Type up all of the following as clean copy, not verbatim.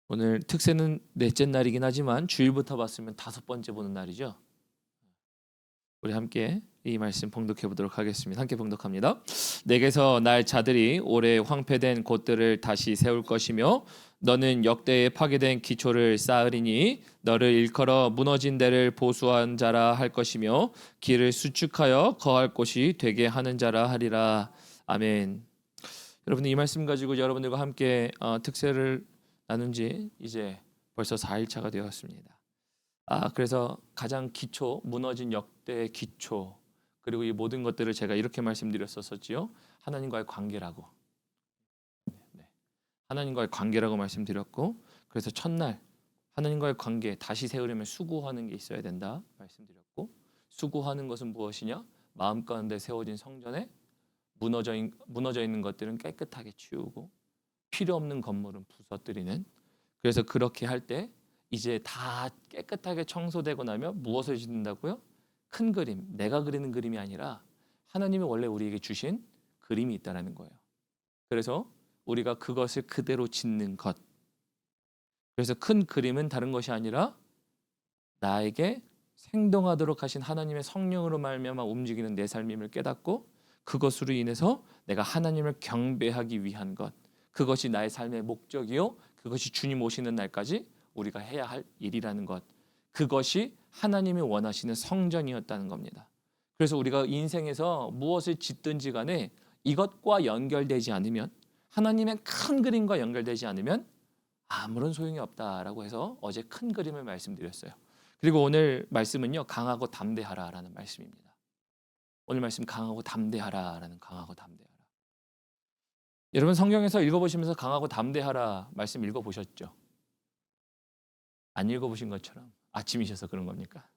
오늘 특세는 넷째 날이긴 하지만 주일부터 봤으면 다섯 번째 보는 날이죠. 우리 함께 이 말씀 봉독해 보도록 하겠습니다. 함께 봉독합니다. 내게서 날 자들이 오래 황폐된 곳들을 다시 세울 것이며 너는 역대에 파괴된 기초를 쌓으리니 너를 일컬어 무너진 데를 보수한 자라 할 것이며 길을 수축하여 거할 곳이 되게 하는 자라 하리라. 아멘. 여러분 이 말씀 가지고 여러분들과 함께 특세를 나눈 지 이제 벌써 4일차가 되었습니다. 그래서 가장 기초, 무너진 역대의 기초, 그리고 이 모든 것들을 제가 이렇게 말씀드렸었지요. 하나님과의 관계라고. 네. 하나님과의 관계라고 말씀드렸고, 그래서 첫날 하나님과의 관계 다시 세우려면 수고하는 게 있어야 된다 말씀드렸고, 수고하는 것은 무엇이냐? 마음 가운데 세워진 성전에 무너져 있는 것들은 깨끗하게 치우고 필요 없는 건물은 부서뜨리는. 그래서 그렇게 할 때 이제 다 깨끗하게 청소되고 나면 무엇을 짓는다고요? 큰 그림, 내가 그리는 그림이 아니라 하나님이 원래 우리에게 주신 그림이 있다는 거예요. 그래서 우리가 그것을 그대로 짓는 것. 그래서 큰 그림은 다른 것이 아니라 나에게 생동하도록 하신 하나님의 성령으로 말미암아 움직이는 내 삶임을 깨닫고 그것으로 인해서 내가 하나님을 경배하기 위한 것. 그것이 나의 삶의 목적이요. 그것이 주님 오시는 날까지 우리가 해야 할 일이라는 것. 그것이 하나님이 원하시는 성전이었다는 겁니다. 그래서 우리가 인생에서 무엇을 짓든지 간에 이것과 연결되지 않으면, 하나님의 큰 그림과 연결되지 않으면 아무런 소용이 없다라고 해서 어제 큰 그림을 말씀드렸어요. 그리고 오늘 말씀은요, 강하고 담대하라라는 말씀입니다. 오늘 말씀 강하고 담대하라라는, 강하고 담대하라. 여러분 성경에서 읽어보시면서 강하고 담대하라 말씀 읽어보셨죠? 안 읽어보신 것처럼 아침이셔서 그런 겁니까?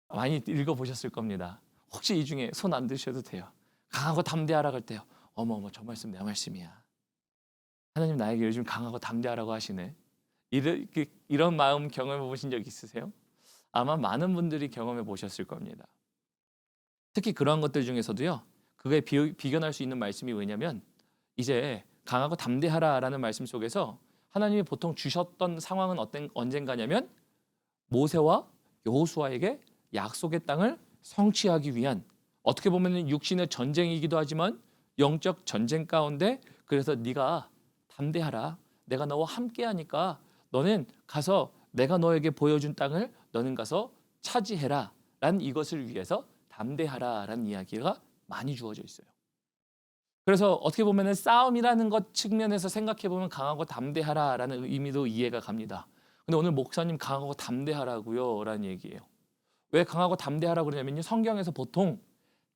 많이 읽어보셨을 겁니다. 혹시 이 중에 손 안 드셔도 돼요. 강하고 담대하라 할 때요. 어머 저 말씀 내 말씀이야. 하나님 나에게 요즘 강하고 담대하라고 하시네. 이런 마음 경험해 보신 적 있으세요? 아마 많은 분들이 경험해 보셨을 겁니다. 특히 그러한 것들 중에서도요. 그게 비견할 수 있는 말씀이 뭐냐면 이제 강하고 담대하라라는 말씀 속에서 하나님이 보통 주셨던 상황은 언젠가냐면 모세와 여호수아에게 약속의 땅을 성취하기 위한, 어떻게 보면 육신의 전쟁이기도 하지만 영적 전쟁 가운데, 그래서 네가 담대하라. 내가 너와 함께하니까 너는 가서 내가 너에게 보여준 땅을 너는 가서 차지해라. 라는 이것을 위해서 담대하라라는 이야기가 많이 주어져 있어요. 그래서 어떻게 보면 싸움이라는 것 측면에서 생각해 보면 강하고 담대하라라는 의미도 이해가 갑니다. 근데 오늘 목사님 강하고 담대하라고요 라는 얘기예요. 왜 강하고 담대하라고 그러냐면요, 성경에서 보통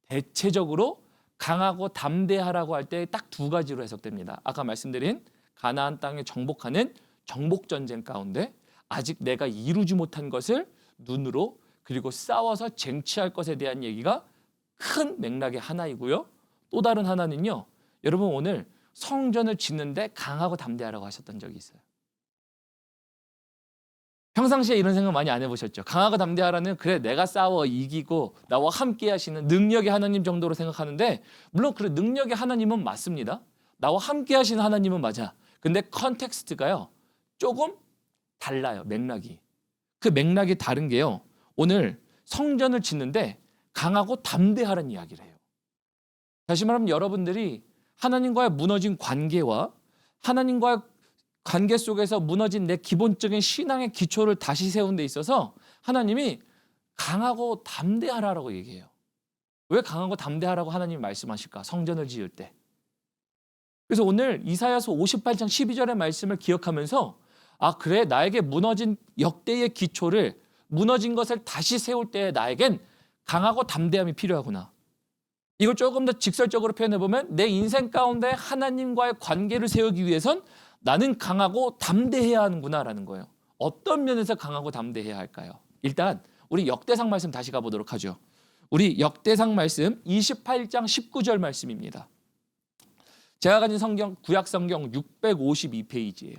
대체적으로 강하고 담대하라고 할 때 딱 두 가지로 해석됩니다. 아까 말씀드린 가나안 땅에 정복하는 정복 전쟁 가운데 아직 내가 이루지 못한 것을 눈으로, 그리고 싸워서 쟁취할 것에 대한 얘기가 큰 맥락의 하나이고요. 또 다른 하나는요, 여러분 오늘 성전을 짓는데 강하고 담대하라고 하셨던 적이 있어요. 평상시에 이런 생각 많이 안 해보셨죠? 강하고 담대하라는, 그래 내가 싸워 이기고 나와 함께 하시는 능력의 하나님 정도로 생각하는데, 물론 그 능력의 하나님은 맞습니다. 나와 함께 하시는 하나님은 맞아. 근데 컨텍스트가요 조금 달라요. 맥락이. 그 맥락이 다른 게요, 오늘 성전을 짓는데 강하고 담대하라는 이야기를 해요. 다시 말하면 여러분들이 하나님과의 무너진 관계와 하나님과의 관계 속에서 무너진 내 기본적인 신앙의 기초를 다시 세운 데 있어서 하나님이 강하고 담대하라고 얘기해요. 왜 강하고 담대하라고 하나님이 말씀하실까? 성전을 지을 때. 그래서 오늘 이사야서 58장 12절의 말씀을 기억하면서 그래 나에게 무너진 역대의 기초를, 무너진 것을 다시 세울 때 나에겐 강하고 담대함이 필요하구나. 이걸 조금 더 직설적으로 표현해보면 내 인생 가운데 하나님과의 관계를 세우기 위해선 나는 강하고 담대해야 하는구나라는 거예요. 어떤 면에서 강하고 담대해야 할까요? 일단 우리 역대상 말씀 다시 가보도록 하죠. 우리 역대상 말씀 28장 19절 말씀입니다. 제가 가진 성경, 구약 성경 652페이지예요.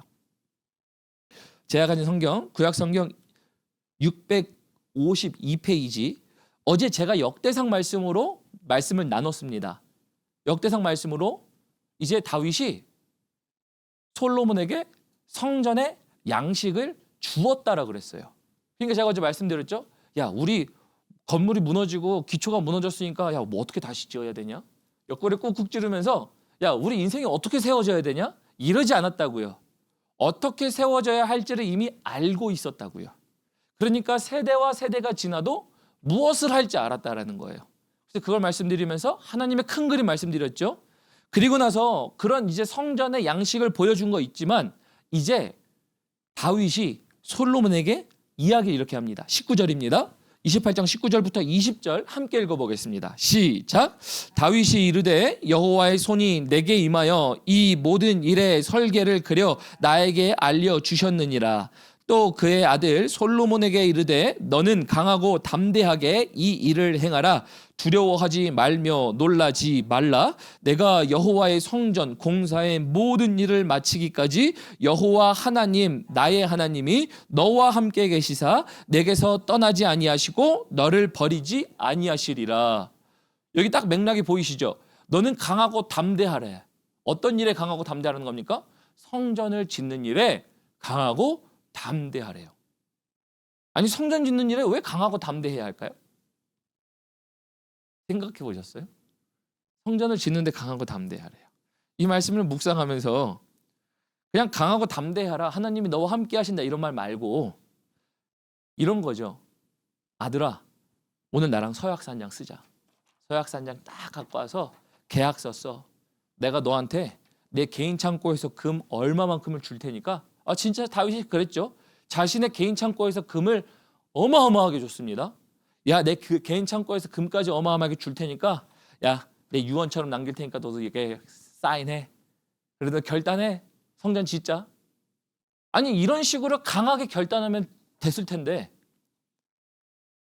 제가 가진 성경, 구약 성경 652페이지. 어제 제가 역대상 말씀으로 말씀을 나눴습니다. 역대상 말씀으로 이제 다윗이 솔로몬에게 성전의 양식을 주었다라 그랬어요. 그러니까 제가 어제 말씀드렸죠. 야, 우리 건물이 무너지고 기초가 무너졌으니까 야, 뭐 어떻게 다시 지어야 되냐? 옆구리 꾹꾹 찌르면서 야, 우리 인생이 어떻게 세워져야 되냐? 이러지 않았다고요. 어떻게 세워져야 할지를 이미 알고 있었다고요. 그러니까 세대와 세대가 지나도 무엇을 할지 알았다라는 거예요. 그래서 그걸 말씀드리면서 하나님의 큰 그림 말씀드렸죠. 그리고 나서 그런 이제 성전의 양식을 보여준 거 있지만 이제 다윗이 솔로몬에게 이야기를 이렇게 합니다. 19절입니다. 28장 19절부터 20절 함께 읽어보겠습니다. 시작. 다윗이 이르되 여호와의 손이 내게 임하여 이 모든 일의 설계를 그려 나에게 알려주셨느니라. 또 그의 아들 솔로몬에게 이르되 너는 강하고 담대하게 이 일을 행하라. 두려워하지 말며 놀라지 말라. 내가 여호와의 성전 공사의 모든 일을 마치기까지 여호와 하나님 나의 하나님이 너와 함께 계시사 내게서 떠나지 아니하시고 너를 버리지 아니하시리라. 여기 딱 맥락이 보이시죠? 너는 강하고 담대하래. 어떤 일에 강하고 담대하는 겁니까? 성전을 짓는 일에 강하고 담대하래요. 아니 성전 짓는 일에 왜 강하고 담대해야 할까요? 생각해 보셨어요? 성전을 짓는데 강하고 담대하래요. 이 말씀을 묵상하면서 그냥 강하고 담대하라. 하나님이 너와 함께 하신다 이런 말 말고 이런 거죠. 아들아, 오늘 나랑 서약산장 쓰자. 서약산장 딱 갖고 와서 계약서 써. 내가 너한테 내 개인 창고에서 금 얼마만큼을 줄 테니까. 진짜 다윗이 그랬죠. 자신의 개인 창고에서 금을 어마어마하게 줬습니다. 야, 내 그 개인 창고에서 금까지 어마어마하게 줄 테니까 야, 내 유언처럼 남길 테니까 너도 이게 사인해. 그래도 결단해. 성전 짓자. 아니 이런 식으로 강하게 결단하면 됐을 텐데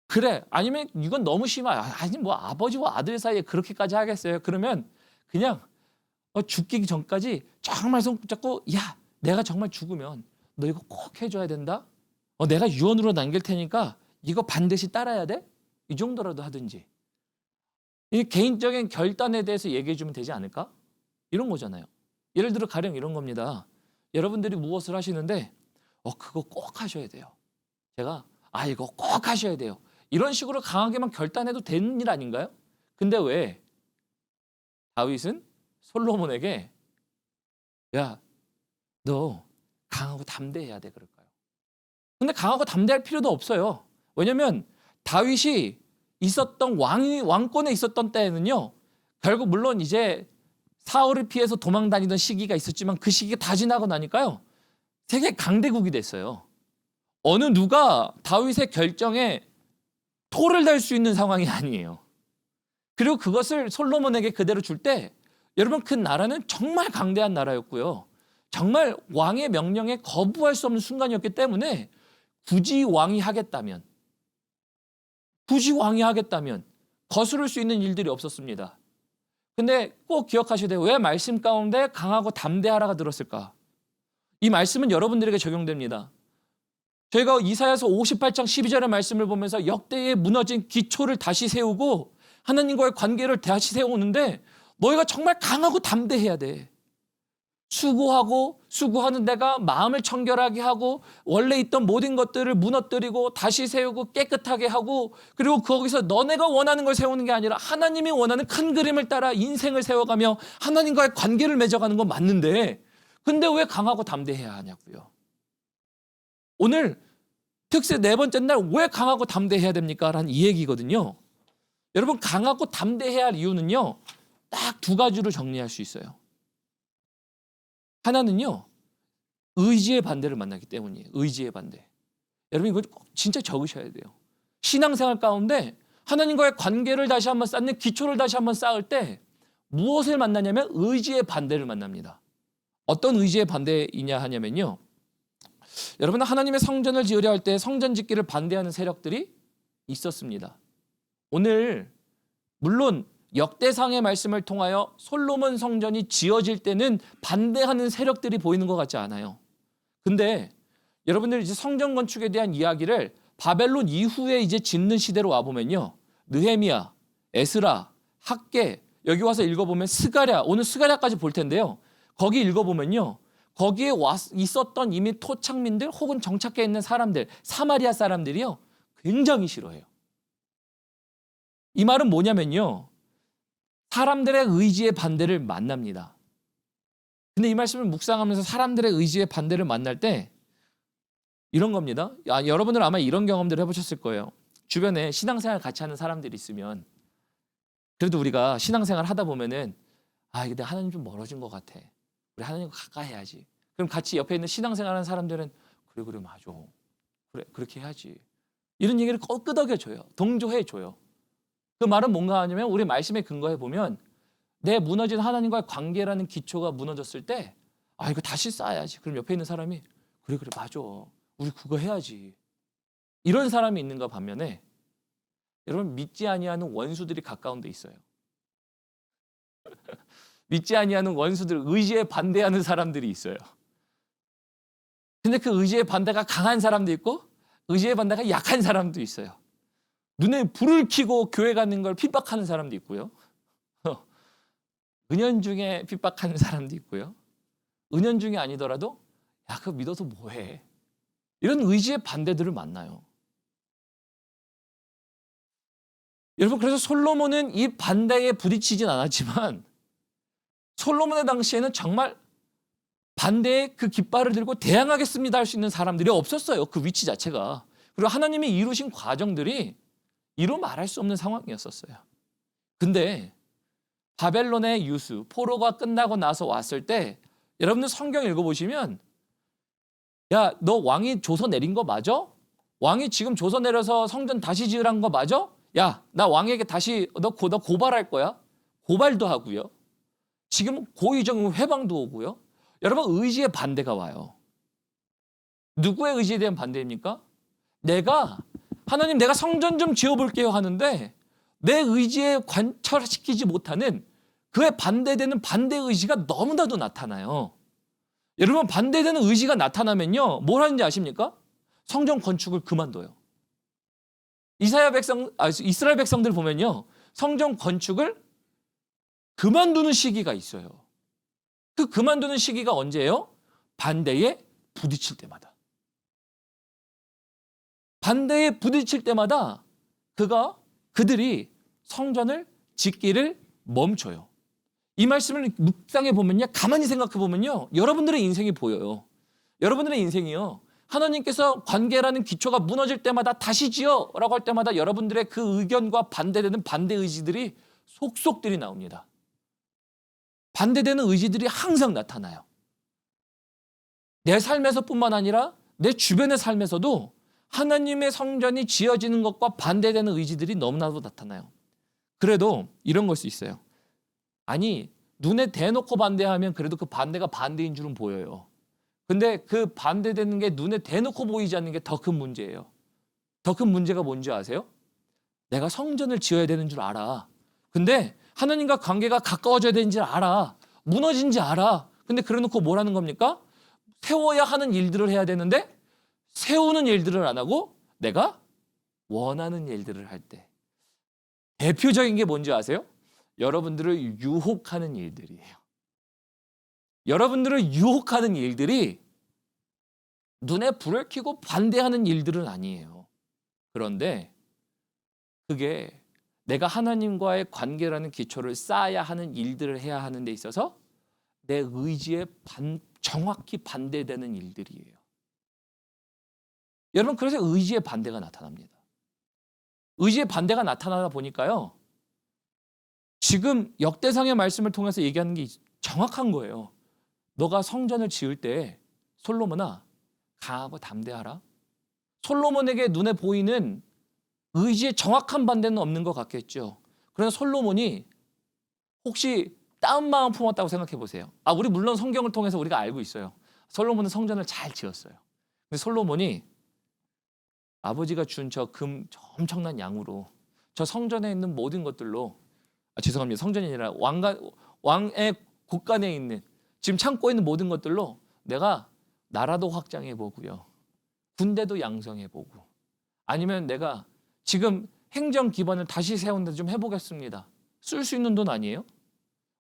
그래. 아니면 이건 너무 심해요. 아니 뭐 아버지와 아들 사이에 그렇게까지 하겠어요. 그러면 그냥 죽기 전까지 정말 손 붙잡고 야, 내가 정말 죽으면 너 이거 꼭 해줘야 된다. 내가 유언으로 남길 테니까 이거 반드시 따라야 돼? 이 정도라도 하든지. 이 개인적인 결단에 대해서 얘기해 주면 되지 않을까? 이런 거잖아요. 예를 들어 가령 이런 겁니다. 여러분들이 무엇을 하시는데 그거 꼭 하셔야 돼요. 제가 이거 꼭 하셔야 돼요. 이런 식으로 강하게만 결단해도 되는 일 아닌가요? 근데 왜 다윗은 솔로몬에게 야, 너 강하고 담대해야 돼 그럴까요? 근데 강하고 담대할 필요도 없어요. 왜냐하면 다윗이 있었던 왕권에 있었던 때에는요. 결국 물론 이제 사울을 피해서 도망 다니던 시기가 있었지만 그 시기가 다 지나고 나니까요. 세계 강대국이 됐어요. 어느 누가 다윗의 결정에 토를 달 수 있는 상황이 아니에요. 그리고 그것을 솔로몬에게 그대로 줄 때 여러분 그 나라는 정말 강대한 나라였고요. 정말 왕의 명령에 거부할 수 없는 순간이었기 때문에 굳이 왕이 하겠다면 거스를 수 있는 일들이 없었습니다. 근데 꼭 기억하셔야 돼요. 왜 말씀 가운데 강하고 담대하라가 들었을까? 이 말씀은 여러분들에게 적용됩니다. 저희가 이사야서 58장 12절의 말씀을 보면서 역대의 무너진 기초를 다시 세우고 하나님과의 관계를 다시 세우는데 너희가 정말 강하고 담대해야 돼. 수고하는 데가 마음을 청결하게 하고 원래 있던 모든 것들을 무너뜨리고 다시 세우고 깨끗하게 하고 그리고 거기서 너네가 원하는 걸 세우는 게 아니라 하나님이 원하는 큰 그림을 따라 인생을 세워가며 하나님과의 관계를 맺어가는 건 맞는데 근데 왜 강하고 담대해야 하냐고요. 오늘 특세 네 번째 날 왜 강하고 담대해야 됩니까? 라는 이 얘기거든요. 여러분 강하고 담대해야 할 이유는요. 딱 두 가지로 정리할 수 있어요. 하나는요. 의지의 반대를 만나기 때문이에요. 의지의 반대. 여러분 이거 꼭 진짜 적으셔야 돼요. 신앙생활 가운데 하나님과의 관계를 다시 한번 쌓는 기초를 다시 한번 쌓을 때 무엇을 만나냐면 의지의 반대를 만납니다. 어떤 의지의 반대이냐 하냐면요. 여러분 하나님의 성전을 지으려 할 때 성전 짓기를 반대하는 세력들이 있었습니다. 오늘 물론 역대상의 말씀을 통하여 솔로몬 성전이 지어질 때는 반대하는 세력들이 보이는 것 같지 않아요. 근데 여러분들 이제 성전 건축에 대한 이야기를 바벨론 이후에 이제 짓는 시대로 와보면요. 느헤미야, 에스라, 학개 여기 와서 읽어보면 스가랴 오늘 스가랴까지 볼 텐데요. 거기 읽어보면요. 거기에 있었던 이미 토착민들 혹은 정착해 있는 사람들, 사마리아 사람들이요, 굉장히 싫어해요. 이 말은 뭐냐면요, 사람들의 의지의 반대를 만납니다. 근데 이 말씀을 묵상하면서 사람들의 의지의 반대를 만날 때 이런 겁니다. 여러분들 아마 이런 경험들을 해보셨을 거예요. 주변에 신앙생활 같이 하는 사람들이 있으면 그래도 우리가 신앙생활 하다 보면은 근데 하나님 좀 멀어진 것 같아. 우리 하나님과 가까이 해야지. 그럼 같이 옆에 있는 신앙생활 하는 사람들은 그래 맞아. 그래 그렇게 해야지. 이런 얘기를 끄덕여줘요. 동조해줘요. 그 말은 뭔가 하냐면 우리 말씀에 근거해 보면 내 무너진 하나님과의 관계라는 기초가 무너졌을 때 이거 다시 쌓아야지. 그럼 옆에 있는 사람이 그래 맞아. 우리 그거 해야지. 이런 사람이 있는가 반면에 여러분 믿지 아니하는 원수들이 가까운 데 있어요. 믿지 아니하는 원수들, 의지에 반대하는 사람들이 있어요. 근데 그 의지의 반대가 강한 사람도 있고 의지의 반대가 약한 사람도 있어요. 눈에 불을 켜고 교회 가는 걸 핍박하는 사람도 있고요. 은연중에 핍박하는 사람도 있고요. 은연중에 아니더라도 그거 믿어서 뭐해. 이런 의지의 반대들을 만나요. 여러분 그래서 솔로몬은 이 반대에 부딪히진 않았지만 솔로몬의 당시에는 정말 반대의 그 깃발을 들고 대항하겠습니다 할 수 있는 사람들이 없었어요. 그 위치 자체가. 그리고 하나님이 이루신 과정들이 이루 말할 수 없는 상황이었었어요. 근데 바벨론의 유수, 포로가 끝나고 나서 왔을 때 여러분들 성경 읽어보시면 너 왕이 조서 내린 거 맞아? 왕이 지금 조서 내려서 성전 다시 지으라는 거 맞아? 나 왕에게 다시 너 고발할 거야. 고발도 하고요. 지금 고의적 회방도 오고요. 여러분 의지의 반대가 와요. 누구의 의지에 대한 반대입니까? 하나님 내가 성전 좀 지어볼게요 하는데 내 의지에 관철시키지 못하는 그에 반대되는 반대 의지가 너무나도 나타나요. 여러분 반대되는 의지가 나타나면요 뭘 하는지 아십니까? 성전 건축을 그만둬요. 이스라엘 백성들 보면요 성전 건축을 그만두는 시기가 있어요. 그 그만두는 시기가 언제예요? 반대에 부딪힐 때마다. 반대에 부딪힐 때마다 그들이 성전을 짓기를 멈춰요. 이 말씀을 묵상해 보면요, 가만히 생각해 보면요, 여러분들의 인생이 보여요. 여러분들의 인생이요, 하나님께서 관계라는 기초가 무너질 때마다 다시 지어라고 할 때마다 여러분들의 그 의견과 반대되는 반대 의지들이 속속들이 나옵니다. 반대되는 의지들이 항상 나타나요. 내 삶에서뿐만 아니라 내 주변의 삶에서도 하나님의 성전이 지어지는 것과 반대되는 의지들이 너무나도 나타나요. 그래도 이런 걸 수 있어요. 눈에 대놓고 반대하면 그래도 그 반대가 반대인 줄은 보여요. 근데 그 반대되는 게 눈에 대놓고 보이지 않는 게 더 큰 문제예요. 더 큰 문제가 뭔지 아세요? 내가 성전을 지어야 되는 줄 알아. 근데 하나님과 관계가 가까워져야 되는지 알아. 무너진지 알아. 근데 그래 놓고 뭐라는 겁니까? 세워야 하는 일들을 해야 되는데 세우는 일들을 안 하고 내가 원하는 일들을 할 때 대표적인 게 뭔지 아세요? 여러분들을 유혹하는 일들이에요. 여러분들을 유혹하는 일들이 눈에 불을 켜고 반대하는 일들은 아니에요. 그런데 그게 내가 하나님과의 관계라는 기초를 쌓아야 하는 일들을 해야 하는 데 있어서 내 의지에 정확히 반대되는 일들이에요. 여러분 그래서 의지의 반대가 나타납니다. 의지의 반대가 나타나다 보니까요. 지금 역대상의 말씀을 통해서 얘기하는 게 정확한 거예요. 너가 성전을 지을 때 솔로몬아 강하고 담대하라. 솔로몬에게 눈에 보이는 의지의 정확한 반대는 없는 것 같겠죠. 그러나 솔로몬이 혹시 다운 마음 품었다고 생각해 보세요. 우리 물론 성경을 통해서 우리가 알고 있어요. 솔로몬은 성전을 잘 지었어요. 근데 솔로몬이 아버지가 준 저 엄청난 양으로 저 성전에 있는 모든 것들로 죄송합니다. 성전이 아니라 왕의 곳간에 있는 지금 창고에 있는 모든 것들로 내가 나라도 확장해 보고요. 군대도 양성해 보고 아니면 내가 지금 행정 기반을 다시 세우는데 좀 해보겠습니다. 쓸 수 있는 돈 아니에요?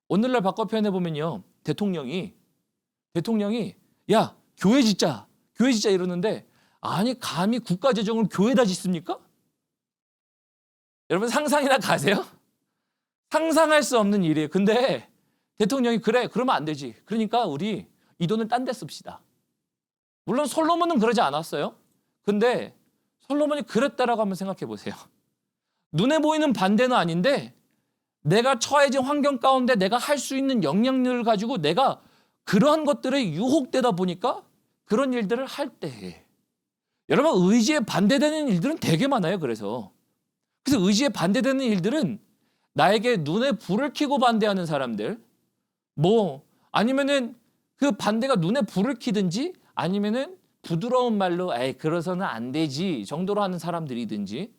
오늘날 바꿔 표현해 보면요. 대통령이 야, 교회 짓자 이러는데 아니 감히 국가 재정을 교회에다 짓습니까? 여러분 상상이나 가세요? 상상할 수 없는 일이에요. 근데 대통령이 그래 그러면 안 되지. 그러니까 우리 이 돈을 딴 데 씁시다. 물론 솔로몬은 그러지 않았어요. 근데 솔로몬이 그랬다라고 한번 생각해 보세요. 눈에 보이는 반대는 아닌데 내가 처해진 환경 가운데 내가 할 수 있는 영향력을 가지고 내가 그러한 것들에 유혹되다 보니까 그런 일들을 할 때 여러분 의지에 반대되는 일들은 되게 많아요. 그래서 의지에 반대되는 일들은 나에게 눈에 불을 켜고 반대하는 사람들 아니면은 그 반대가 눈에 불을 켜든지 아니면은 부드러운 말로 에이 그러서는 안 되지 정도로 하는 사람들이든지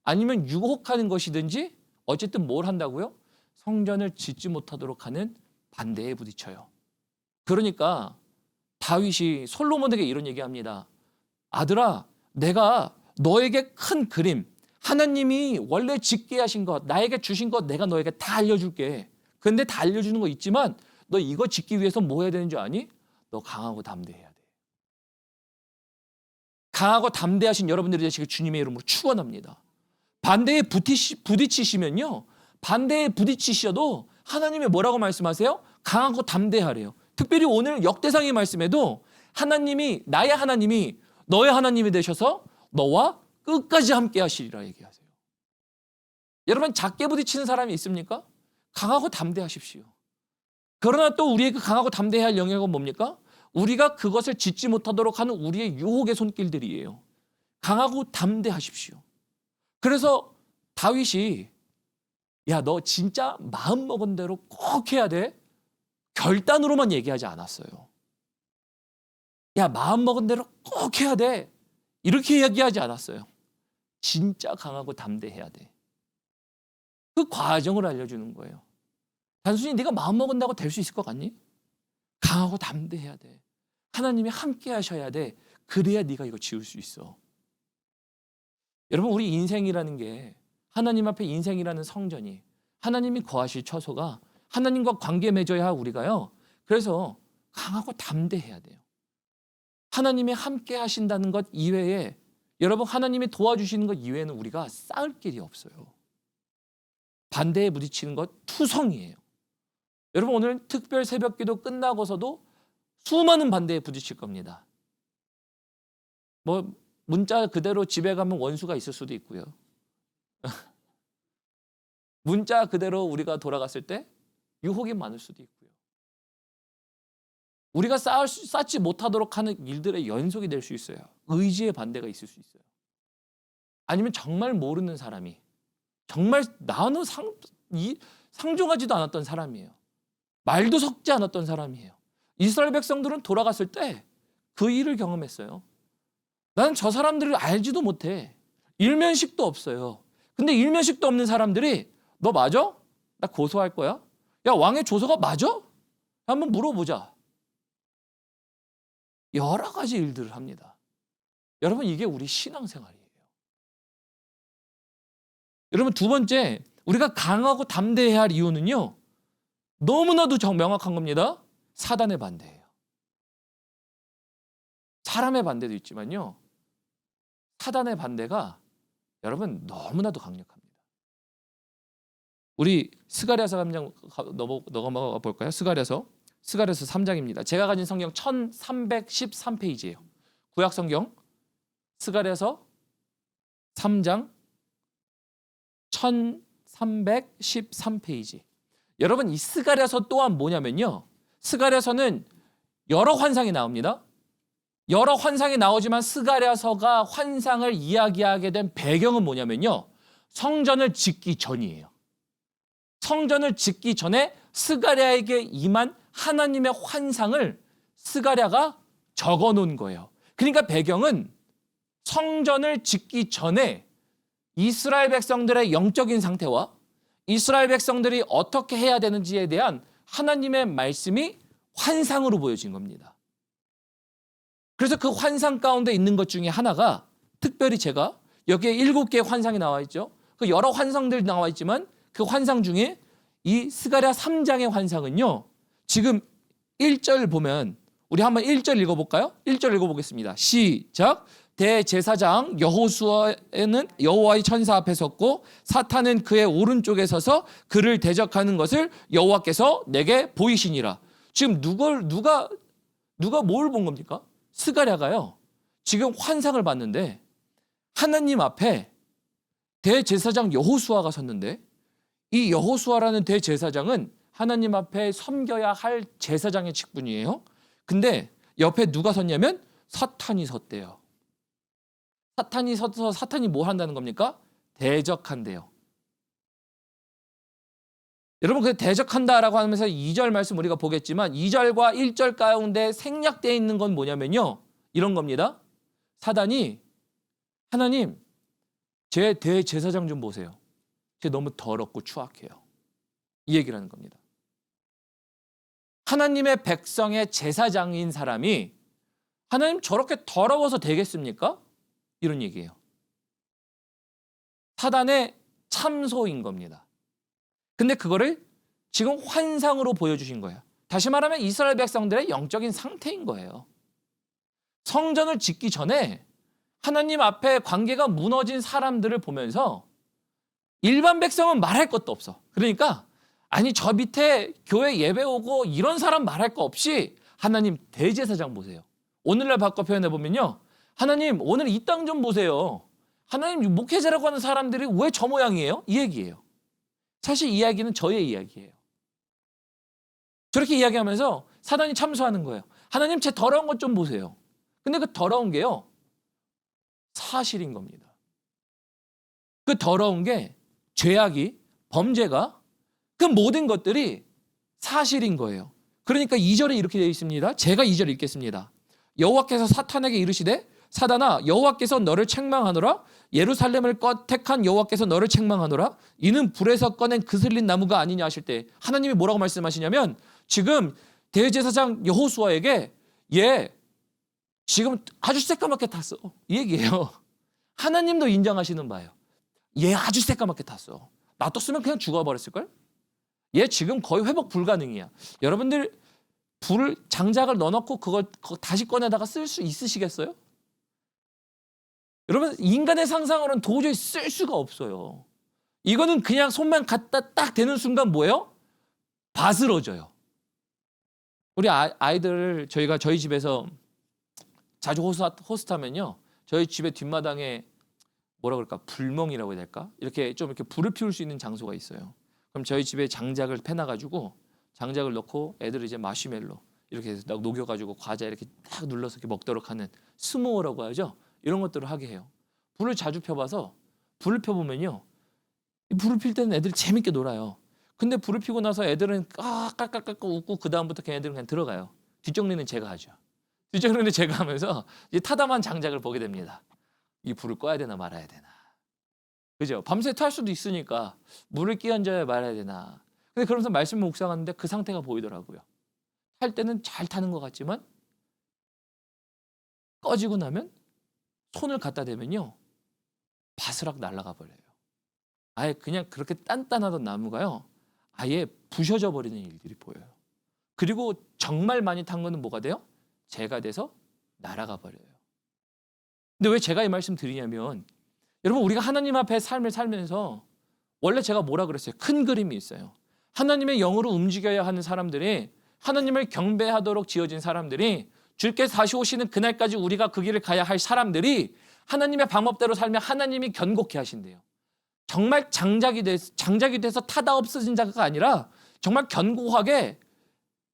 아니면 유혹하는 것이든지 어쨌든 뭘 한다고요? 성전을 짓지 못하도록 하는 반대에 부딪혀요. 그러니까 다윗이 솔로몬에게 이런 얘기합니다. 아들아, 내가 너에게 큰 그림, 하나님이 원래 짓게 하신 것, 나에게 주신 것 내가 너에게 다 알려줄게. 근데 다 알려주는 거 있지만 너 이거 짓기 위해서 뭐 해야 되는 줄 아니? 너 강하고 담대해야 돼. 강하고 담대하신 여러분들이 되시길 주님의 이름으로 축원합니다. 반대에 부딪히시면요. 반대에 부딪히셔도 하나님이 뭐라고 말씀하세요? 강하고 담대하래요. 특별히 오늘 역대상의 말씀에도 하나님이 나의 하나님이 너의 하나님이 되셔서 너와 끝까지 함께 하시리라 얘기하세요. 여러분 작게 부딪히는 사람이 있습니까? 강하고 담대하십시오. 그러나 또 우리에게 강하고 담대해야 할 영역은 뭡니까? 우리가 그것을 짓지 못하도록 하는 우리의 유혹의 손길들이에요. 강하고 담대하십시오. 그래서 다윗이 야, 너 진짜 마음먹은 대로 꼭 해야 돼. 결단으로만 얘기하지 않았어요. 야, 마음먹은 대로 꼭 해야 돼. 이렇게 얘기하지 않았어요. 진짜 강하고 담대해야 돼. 그 과정을 알려주는 거예요. 단순히 네가 마음먹은다고 될 수 있을 것 같니? 강하고 담대해야 돼. 하나님이 함께 하셔야 돼. 그래야 네가 이거 지을 수 있어. 여러분 우리 인생이라는 게 하나님 앞에 인생이라는 성전이 하나님이 거하실 처소가 하나님과 관계 맺어야 할 우리가요. 그래서 강하고 담대해야 돼요. 하나님이 함께 하신다는 것 이외에 여러분 하나님이 도와주시는 것 이외에는 우리가 쌓을 길이 없어요. 반대에 부딪히는 것 투성이에요. 여러분 오늘 특별 새벽기도 끝나고서도 수많은 반대에 부딪힐 겁니다. 문자 그대로 집에 가면 원수가 있을 수도 있고요. 문자 그대로 우리가 돌아갔을 때 유혹이 많을 수도 있고요. 우리가 쌓지 못하도록 하는 일들의 연속이 될 수 있어요. 의지의 반대가 있을 수 있어요. 아니면 정말 모르는 사람이 정말 나는 상종하지도 않았던 사람이에요. 말도 섞지 않았던 사람이에요. 이스라엘 백성들은 돌아갔을 때 그 일을 경험했어요. 나는 저 사람들을 알지도 못해. 일면식도 없어요. 근데 일면식도 없는 사람들이 너 맞아? 나 고소할 거야. 야, 왕의 조서가 맞아? 한번 물어보자. 여러 가지 일들을 합니다. 여러분 이게 우리 신앙생활이에요. 여러분 두 번째 우리가 강하고 담대해야 할 이유는요. 너무나도 명확한 겁니다. 사단의 반대예요. 사람의 반대도 있지만요. 사단의 반대가 여러분 너무나도 강력합니다. 우리 스가랴서 3장 넘어가 볼까요? 스가랴서 3장입니다. 제가 가진 성경 1313페이지예요. 구약 성경 스가랴서 3장 1313페이지. 여러분 이 스가랴서 또한 뭐냐면요. 스가랴서는 여러 환상이 나옵니다. 여러 환상이 나오지만 스가랴서가 환상을 이야기하게 된 배경은 뭐냐면요. 성전을 짓기 전이에요. 성전을 짓기 전에 스가랴에게 임한 하나님의 환상을 스가랴가 적어 놓은 거예요. 그러니까 배경은 성전을 짓기 전에 이스라엘 백성들의 영적인 상태와 이스라엘 백성들이 어떻게 해야 되는지에 대한 하나님의 말씀이 환상으로 보여진 겁니다. 그래서 그 환상 가운데 있는 것 중에 하나가 특별히 제가 여기에 7개의 환상이 나와 있죠. 그 여러 환상들이 나와 있지만 그 환상 중에 이 스가랴 3장의 환상은요. 지금 1절 보면 우리 한번 1절 읽어볼까요? 1절 읽어보겠습니다. 시작. 대제사장 여호수아는 여호와의 천사 앞에 섰고 사탄은 그의 오른쪽에 서서 그를 대적하는 것을 여호와께서 내게 보이시니라. 지금 누가 뭘 본 겁니까? 스가랴가요. 지금 환상을 봤는데 하나님 앞에 대제사장 여호수아가 섰는데 이 여호수아라는 대제사장은 하나님 앞에 섬겨야 할 제사장의 직분이에요. 근데 옆에 누가 섰냐면 사탄이 섰대요. 사탄이 서서 사탄이 뭐 한다는 겁니까? 대적한대요. 여러분 그 대적한다라고 하면서 2절 말씀 우리가 보겠지만 2절과 1절 가운데 생략되어 있는 건 뭐냐면요. 이런 겁니다. 사단이 하나님 제 대제사장 좀 보세요. 쟤 너무 더럽고 추악해요. 이 얘기를 하는 겁니다. 하나님의 백성의 제사장인 사람이 하나님 저렇게 더러워서 되겠습니까? 이런 얘기예요. 사단의 참소인 겁니다. 근데 그거를 지금 환상으로 보여주신 거예요. 다시 말하면 이스라엘 백성들의 영적인 상태인 거예요. 성전을 짓기 전에 하나님 앞에 관계가 무너진 사람들을 보면서 일반 백성은 말할 것도 없어. 그러니까 아니 저 밑에 교회 예배 오고 이런 사람 말할 거 없이 하나님 대제사장 보세요. 오늘날 바꿔 표현해 보면요. 하나님 오늘 이 땅 좀 보세요. 하나님 목회자라고 하는 사람들이 왜 저 모양이에요? 이 얘기예요. 사실 이 이야기는 저의 이야기예요. 저렇게 이야기하면서 사단이 참소하는 거예요. 하나님 제 더러운 것 좀 보세요. 근데 그 더러운 게요. 사실인 겁니다. 그 더러운 게 죄악이 범죄가 그 모든 것들이 사실인 거예요. 그러니까 2절에 이렇게 되어 있습니다. 제가 2절 읽겠습니다. 여호와께서 사탄에게 이르시되 사단아 여호와께서 너를 책망하노라. 예루살렘을 택한 여호와께서 너를 책망하노라. 이는 불에서 꺼낸 그슬린 나무가 아니냐 하실 때 하나님이 뭐라고 말씀하시냐면 지금 대제사장 여호수아에게 얘 지금 아주 새까맣게 탔어. 이 얘기예요. 하나님도 인정하시는 바예요. 얘 아주 새까맣게 탔어. 놔뒀으면 그냥 죽어버렸을걸? 얘 지금 거의 회복 불가능이야. 여러분들 불 장작을 넣어놓고 그걸 다시 꺼내다가 쓸 수 있으시겠어요? 여러분 인간의 상상으로는 도저히 쓸 수가 없어요. 이거는 그냥 손만 갖다 딱 대는 순간 뭐예요? 바스러져요. 우리 아이들 저희 집에서 자주 호스트하면요. 저희 집의 뒷마당에 뭐라 그럴까? 불멍이라고 해야 될까? 이렇게 좀 이렇게 불을 피울 수 있는 장소가 있어요. 그럼 저희 집에 장작을 패놔가지고 장작을 넣고 애들 이제 마시멜로 이렇게 해서 녹여가지고 과자 이렇게 딱 눌러서 이렇게 먹도록 하는 스모어라고 하죠. 이런 것들을 하게 해요. 불을 자주 펴봐서 불을 펴보면요. 불을 필 때는 애들이 재밌게 놀아요. 근데 불을 피고 나서 애들은 깔깔깔깔 웃고 그 다음부터 걔네들은 그냥 들어가요. 뒷정리는 제가 하죠. 뒷정리는 제가 하면서 이제 타담한 장작을 보게 됩니다. 이 불을 꺼야 되나 말아야 되나. 그죠? 밤새 탈 수도 있으니까 물을 끼얹어야 말아야 되나. 근데 그러면서 말씀을 묵상하는데 그 상태가 보이더라고요. 탈 때는 잘 타는 것 같지만 꺼지고 나면 손을 갖다 대면요. 바스락 날아가 버려요. 아예 그냥 그렇게 단단하던 나무가요. 아예 부셔져 버리는 일들이 보여요. 그리고 정말 많이 탄 거는 뭐가 돼요? 재가 돼서 날아가 버려요. 근데 왜 제가 이 말씀 드리냐면 여러분 우리가 하나님 앞에 삶을 살면서 원래 제가 뭐라 그랬어요? 큰 그림이 있어요. 하나님의 영으로 움직여야 하는 사람들이 하나님을 경배하도록 지어진 사람들이 주께서 다시 오시는 그날까지 우리가 그 길을 가야 할 사람들이 하나님의 방법대로 살면 하나님이 견고케 하신대요. 정말 장작이 돼서 타다 없어진 자가 아니라 정말 견고하게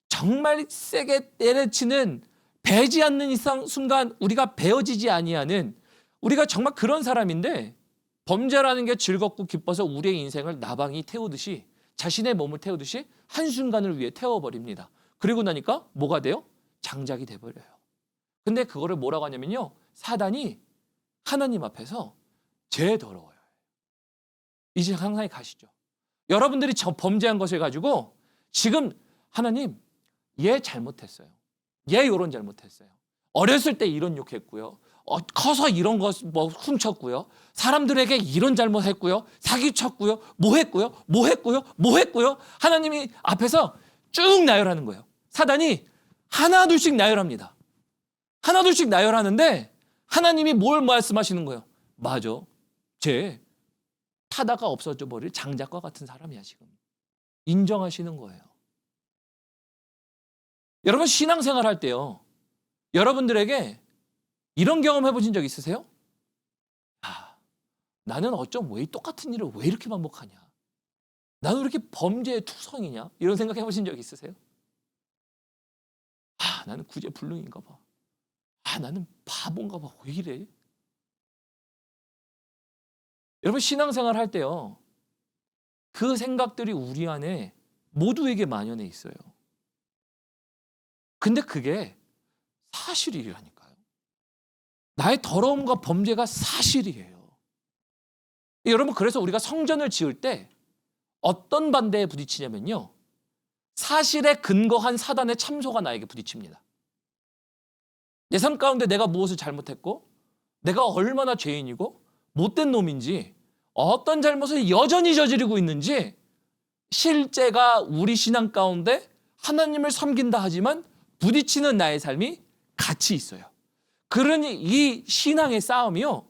정말 세게 때려치는 배지 않는 이상 순간 우리가 베어지지 아니하는 우리가 정말 그런 사람인데 범죄라는 게 즐겁고 기뻐서 우리의 인생을 나방이 태우듯이 자신의 몸을 태우듯이 한순간을 위해 태워버립니다. 그리고 나니까 뭐가 돼요? 장작이 돼버려요. 근데 그거를 뭐라고 하냐면요. 사단이 하나님 앞에서 죄 더러워요. 이제 상상이 가시죠. 여러분들이 범죄한 것을 가지고 지금 하나님 얘 잘못했어요. 얘 요런 잘못했어요. 어렸을 때 이런 욕했고요. 커서 이런 거 뭐 훔쳤고요. 사람들에게 이런 잘못했고요. 사기쳤고요. 뭐 했고요. 하나님이 앞에서 쭉 나열하는 거예요. 사단이 하나둘씩 나열합니다. 하나둘씩 나열하는데 하나님이 뭘 말씀하시는 거예요? 맞아. 쟤 타다가 없어져 버릴 장작과 같은 사람이야 지금. 인정하시는 거예요. 여러분 신앙생활 할 때요. 여러분들에게 이런 경험 해보신 적 있으세요? 나는 어쩜 왜 똑같은 일을 왜 이렇게 반복하냐? 나는 왜 이렇게 범죄의 투성이냐? 이런 생각 해보신 적 있으세요? 나는 구제불능인가 봐. 나는 바본가 봐. 왜 이래? 여러분 신앙생활 할 때요. 그 생각들이 우리 안에 모두에게 만연해 있어요. 근데 그게 사실이라니까요. 나의 더러움과 범죄가 사실이에요. 여러분 그래서 우리가 성전을 지을 때 어떤 반대에 부딪히냐면요. 사실에 근거한 사단의 참소가 나에게 부딪힙니다. 내 삶 가운데 내가 무엇을 잘못했고 내가 얼마나 죄인이고 못된 놈인지 어떤 잘못을 여전히 저지르고 있는지 실제가 우리 신앙 가운데 하나님을 섬긴다 하지만 부딪히는 나의 삶이 같이 있어요. 그러니 이 신앙의 싸움이요.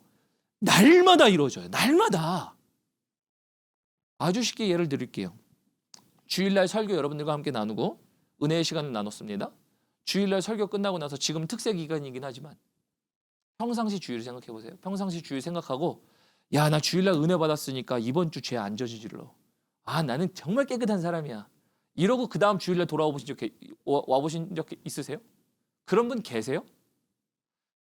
날마다 이루어져요. 날마다. 아주 쉽게 예를 드릴게요. 주일날 설교 여러분들과 함께 나누고 은혜의 시간을 나눴습니다. 주일날 설교 끝나고 나서 지금 특세 기간이긴 하지만 평상시 주일을 생각해 보세요. 평상시 주일 생각하고 나 주일날 은혜 받았으니까 이번 주 죄 안 저지르러. 나는 정말 깨끗한 사람이야. 이러고 그 다음 주일날 와보신 적 있으세요? 그런 분 계세요?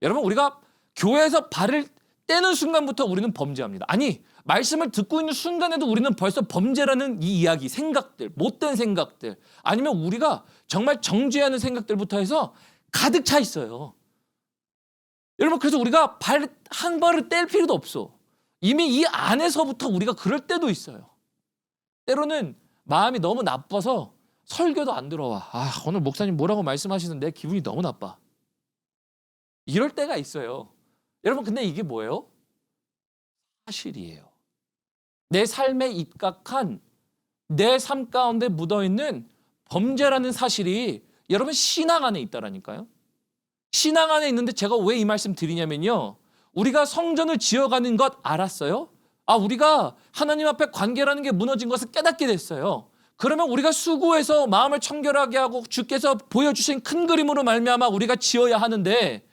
여러분 우리가 교회에서 발을 떼는 순간부터 우리는 범죄합니다. 아니 말씀을 듣고 있는 순간에도 우리는 벌써 범죄라는 이 이야기, 생각들, 못된 생각들 아니면 우리가 정말 정죄하는 생각들부터 해서 가득 차 있어요. 여러분 그래서 우리가 한 발을 뗄 필요도 없어. 이미 이 안에서부터 우리가 그럴 때도 있어요. 때로는 마음이 너무 나빠서 설교도 안 들어와. 오늘 목사님 뭐라고 말씀하시는데 기분이 너무 나빠. 이럴 때가 있어요. 여러분 근데 이게 뭐예요? 사실이에요. 내 삶에 입각한 내 삶 가운데 묻어있는 범죄라는 사실이 여러분 신앙 안에 있다라니까요. 신앙 안에 있는데 제가 왜 이 말씀 드리냐면요. 우리가 성전을 지어가는 것 알았어요? 우리가 하나님 앞에 관계라는 게 무너진 것을 깨닫게 됐어요. 그러면 우리가 수고해서 마음을 청결하게 하고 주께서 보여주신 큰 그림으로 말미암아 우리가 지어야 하는데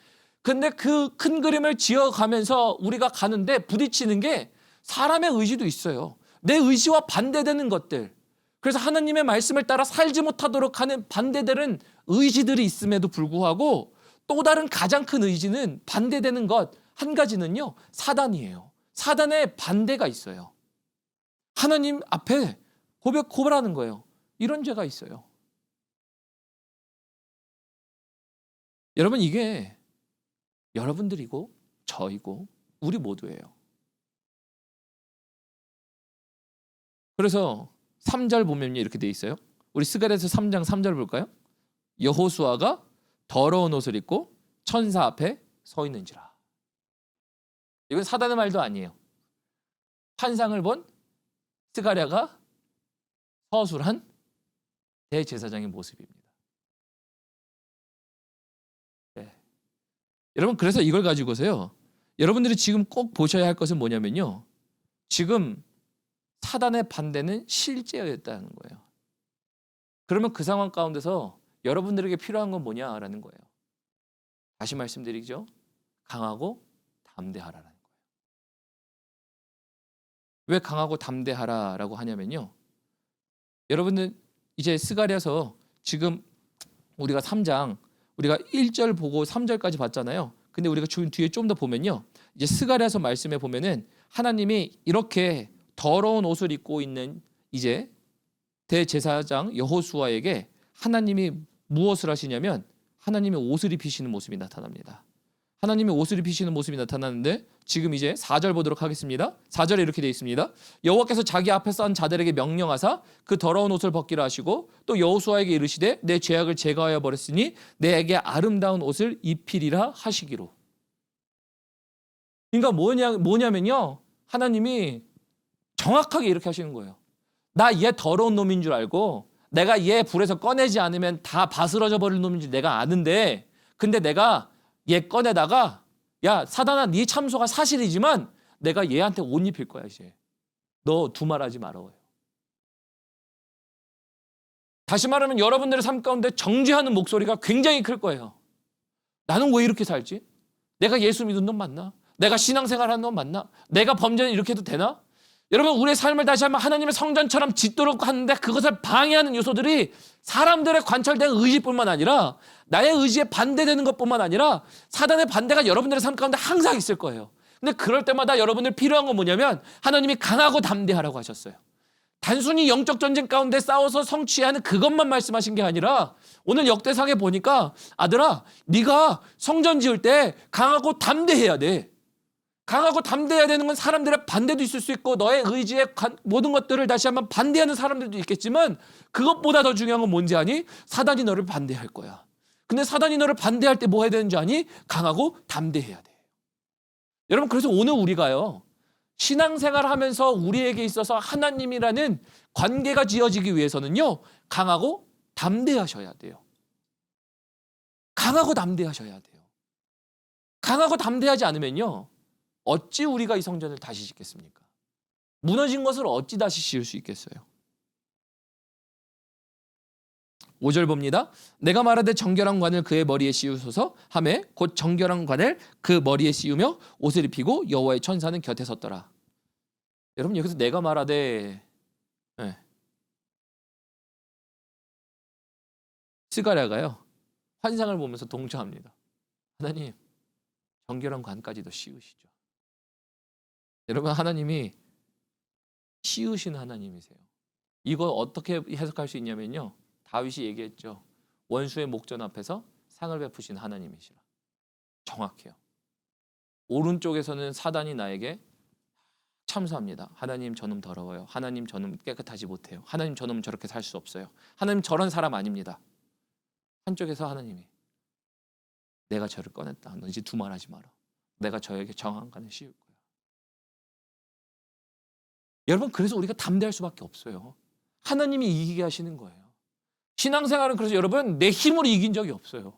근데 그 큰 그림을 지어가면서 우리가 가는데 부딪히는 게 사람의 의지도 있어요. 내 의지와 반대되는 것들. 그래서 하나님의 말씀을 따라 살지 못하도록 하는 반대되는 의지들이 있음에도 불구하고 또 다른 가장 큰 의지는 반대되는 것 한 가지는요. 사단이에요. 사단의 반대가 있어요. 하나님 앞에 고발하는 거예요. 이런 죄가 있어요. 여러분 이게 여러분들이고 저이고 우리 모두예요. 그래서 3절 보면 이렇게 돼 있어요. 우리 스가랴서 3장 3절 볼까요? 여호수아가 더러운 옷을 입고 천사 앞에 서 있는지라. 이건 사단의 말도 아니에요. 환상을 본 스가랴가 서술한 대제사장의 모습입니다. 네. 여러분 그래서 이걸 가지고서요. 여러분들이 지금 꼭 보셔야 할 것은 뭐냐면요. 지금 사단의 반대는 실제였다는 거예요. 그러면 그 상황 가운데서 여러분들에게 필요한 건 뭐냐라는 거예요. 다시 말씀드리죠. 강하고 담대하라라는 거예요. 왜 강하고 담대하라라고 하냐면요. 여러분들 이제 스가랴서 지금 우리가 3장 우리가 1절 보고 3절까지 봤잖아요. 근데 우리가 뒤에 좀 더 보면요. 이제 스가랴서 말씀에 보면은 하나님이 이렇게 더러운 옷을 입고 있는 이제 대제사장 여호수아에게 하나님이 무엇을 하시냐면 하나님이 옷을 입히시는 모습이 나타납니다. 하나님이 옷을 입히시는 모습이 나타나는데 지금 이제 4절 보도록 하겠습니다. 4절에 이렇게 되어 있습니다. 여호와께서 자기 앞에 선 자들에게 명령하사 그 더러운 옷을 벗기라 하시고 또 여호수아에게 이르시되 내 죄악을 제거하여 버렸으니 내게 아름다운 옷을 입히리라 하시기로. 그러니까 뭐냐면요. 하나님이 정확하게 이렇게 하시는 거예요. 나 얘 더러운 놈인 줄 알고 내가 얘 불에서 꺼내지 않으면 다 바스러져 버릴 놈인지 내가 아는데, 근데 내가 얘 꺼내다가 야 사단아 네 참소가 사실이지만 내가 얘한테 옷 입힐 거야 이제. 너 두말하지 말아요. 다시 말하면 여러분들의 삶 가운데 정죄하는 목소리가 굉장히 클 거예요. 나는 왜 이렇게 살지? 내가 예수 믿은 놈 맞나? 내가 신앙생활하는 놈 맞나? 내가 범죄는 이렇게 해도 되나? 여러분 우리의 삶을 다시 한번 하나님의 성전처럼 짓도록 하는데 그것을 방해하는 요소들이 사람들의 관철된 의지뿐만 아니라 나의 의지에 반대되는 것뿐만 아니라 사단의 반대가 여러분들의 삶 가운데 항상 있을 거예요. 근데 그럴 때마다 여러분들 필요한 건 뭐냐면 하나님이 강하고 담대하라고 하셨어요. 단순히 영적 전쟁 가운데 싸워서 성취하는 그것만 말씀하신 게 아니라 오늘 역대상에 보니까 아들아 네가 성전 지을 때 강하고 담대해야 돼. 강하고 담대해야 되는 건 사람들의 반대도 있을 수 있고 너의 의지에 모든 것들을 다시 한번 반대하는 사람들도 있겠지만 그것보다 더 중요한 건 뭔지 아니? 사단이 너를 반대할 거야. 근데 사단이 너를 반대할 때 뭐 해야 되는지 아니? 강하고 담대해야 돼. 여러분 그래서 오늘 우리가요. 신앙생활을 하면서 우리에게 있어서 하나님이라는 관계가 지어지기 위해서는요. 강하고 담대하셔야 돼요. 강하고 담대하셔야 돼요. 강하고 담대하지 않으면요. 어찌 우리가 이 성전을 다시 짓겠습니까? 무너진 것을 어찌 다시 지을 수 있겠어요? 5절 봅니다. 내가 말하되 정결한 관을 그의 머리에 씌우소서 하매 곧 정결한 관을 그 머리에 씌우며 옷을 입히고 여호와의 천사는 곁에 섰더라. 여러분 여기서 내가 말하되 스가랴가요. 환상을 보면서 동조합니다. 하나님 정결한 관까지도 씌우시죠. 여러분 하나님이 씌우시는 하나님이세요. 이거 어떻게 해석할 수 있냐면요. 다윗이 얘기했죠. 원수의 목전 앞에서 상을 베푸시는 하나님이시라. 정확해요. 오른쪽에서는 사단이 나에게 참소합니다. 하나님 저놈 더러워요. 하나님 저놈 깨끗하지 못해요. 하나님 저놈 저렇게 살 수 없어요. 하나님 저런 사람 아닙니다. 한쪽에서 하나님이 내가 저를 꺼냈다. 너 이제 두말하지 마라. 내가 저에게 정한 간을 씌울 거야. 여러분 그래서 우리가 담대할 수밖에 없어요. 하나님이 이기게 하시는 거예요. 신앙생활은 그래서 여러분 내 힘으로 이긴 적이 없어요.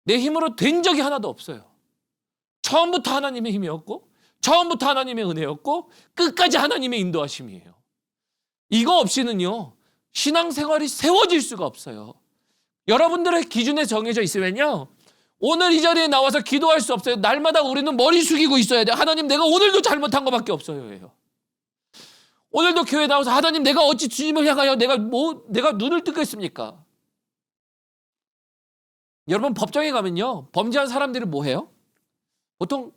내 힘으로 된 적이 하나도 없어요. 처음부터 하나님의 힘이었고 처음부터 하나님의 은혜였고 끝까지 하나님의 인도하심이에요. 이거 없이는요. 신앙생활이 세워질 수가 없어요. 여러분들의 기준에 정해져 있으면요. 오늘 이 자리에 나와서 기도할 수 없어요. 날마다 우리는 머리 숙이고 있어야 돼요. 하나님 내가 오늘도 잘못한 것밖에 없어요. 오늘도 교회 나와서 하나님 내가 어찌 주님을 향하여 내가 눈을 뜨겠습니까? 여러분 법정에 가면요. 범죄한 사람들이 뭐 해요? 보통